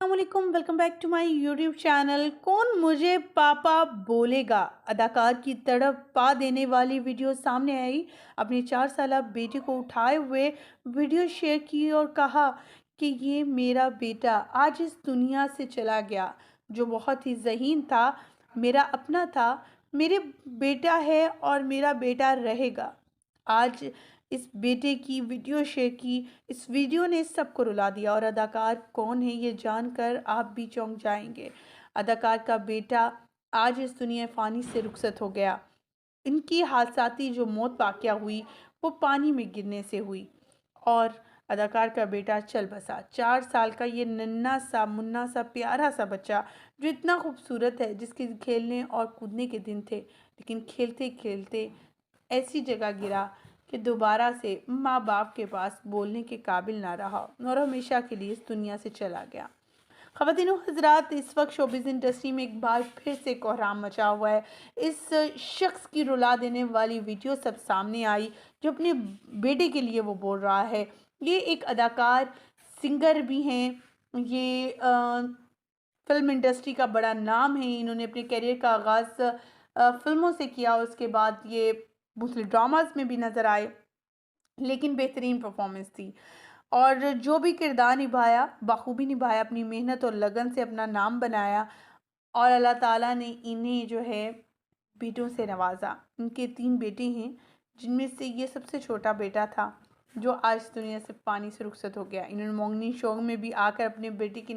अस्सलामुअलैकुम, welcome back to my YouTube channel. कौन मुझे पापा बोलेगा अदाकार की तड़प पा देने वाली वीडियो सामने आई। अपने 4 साल बेटे को उठाए हुए वीडियो शेयर की और कहा कि ये मेरा बेटा आज इस दुनिया से चला गया, जो बहुत ही ज़हीन था, मेरा अपना था, मेरे बेटा है और मेरा बेटा रहेगा। आज इस बेटे की वीडियो शेयर की। इस वीडियो ने सबको रुला दिया और अदाकार कौन है ये जानकर आप भी चौंक जाएंगे। अदाकार का बेटा आज इस दुनिया फ़ानी से रुखसत हो गया। इनकी हादसाती जो मौत वाक़या हुई वो पानी में गिरने से हुई और अदाकार का बेटा चल बसा। 4 साल का ये नन्ना सा मुन्ना सा प्यारा सा बच्चा जो इतना खूबसूरत है, जिसके खेलने और कूदने के दिन थे, लेकिन खेलते खेलते ऐसी जगह गिरा कि दोबारा से माँ बाप के पास बोलने के काबिल ना रहा और हमेशा के लिए इस दुनिया से चला गया। ख़वातीनो हज़रात, इस वक्त शोबिज़ इंडस्ट्री में एक बार फिर से कोहराम मचा हुआ है। इस शख्स की रुला देने वाली वीडियो सब सामने आई जो अपने बेटे के लिए वो बोल रहा है। ये एक अदाकार सिंगर भी हैं। ये फिल्म इंडस्ट्री का बड़ा नाम है। इन्होंने अपने करियर का आगाज़ फिल्मों से किया, उसके बाद ये दूसरे ड्रामास में भी नज़र आए, लेकिन बेहतरीन परफॉर्मेंस थी और जो भी किरदार निभाया बखूबी निभाया, अपनी मेहनत और लगन से अपना नाम बनाया और अल्लाह ताला ने इन्हें जो है बेटों से नवाजा। इनके 3 बेटे हैं, जिनमें से ये सबसे छोटा बेटा था जो आज दुनिया से पानी से रुखसत हो गया। इन्होंने मॉर्निंग शो में भी आकर अपने बेटे की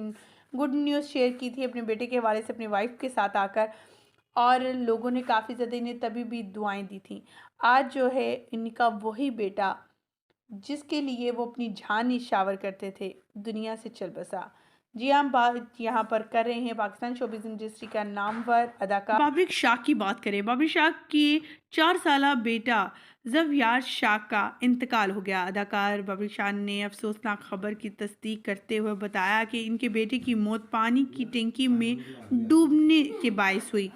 गुड न्यूज़ शेयर की थी, अपने बेटे के हवाले से अपनी वाइफ के साथ आकर, और लोगों ने काफ़ी ज़्यादा इन्हें तभी भी दुआएं दी थी। आज जो है इनका वही बेटा जिसके लिए वो अपनी जान निछावर करते थे, दुनिया से चल बसा। जी, हम बात यहाँ पर कर रहे हैं पाकिस्तान शोबिज़ इंडस्ट्री का नामवर अदाकार बाबरिक शाह की बात करें। बाबरिक शाह की 4 साला बेटा ज़फ़यार शाह का इंतकाल हो गया। अदाकार बाबरिक शाह ने अफसोसनाक खबर की तस्दीक करते हुए बताया कि इनके बेटे की मौत पानी की टंकी में डूबने के बायस हुई।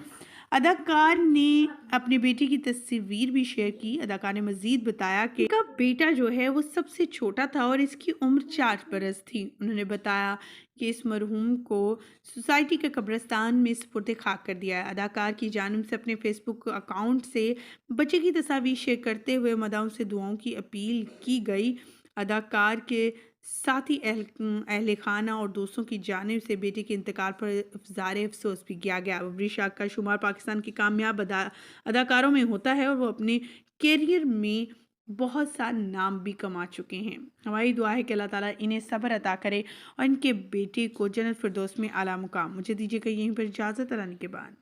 अदाकार ने अपने बेटे की तस्वीर भी शेयर की। अदाकार ने मजीद बताया कि इनका बेटा जो है वो सबसे छोटा था और इसकी उम्र 4 बरस थी। उन्होंने बताया कि इस मरहूम को सोसाइटी के कब्रिस्तान में सुपुर्द खाक कर दिया है। अदाकार की जानिब से अपने फेसबुक अकाउंट से बच्चे की तस्वीर शेयर करते हुए मदाओं से दुआओं की अपील की गई। अदाकार के साथी अहले खाना और दोस्तों की जानिब से बेटे के इंतकाल पर इज़हार अफसोस भी किया गया। बाबरिक शाह का शुमार पाकिस्तान के कामयाब अदाकारों में होता है और वो अपने कैरियर में बहुत सा नाम भी कमा चुके हैं। हमारी दुआ है कि अल्लाह ताला इन्हें सब्र अता करे और इनके बेटे को जन्नत फिरदौस में आला मुकाम। मुझे दीजिएगा यहीं पर इजाज़त, अल्लाह के बाद।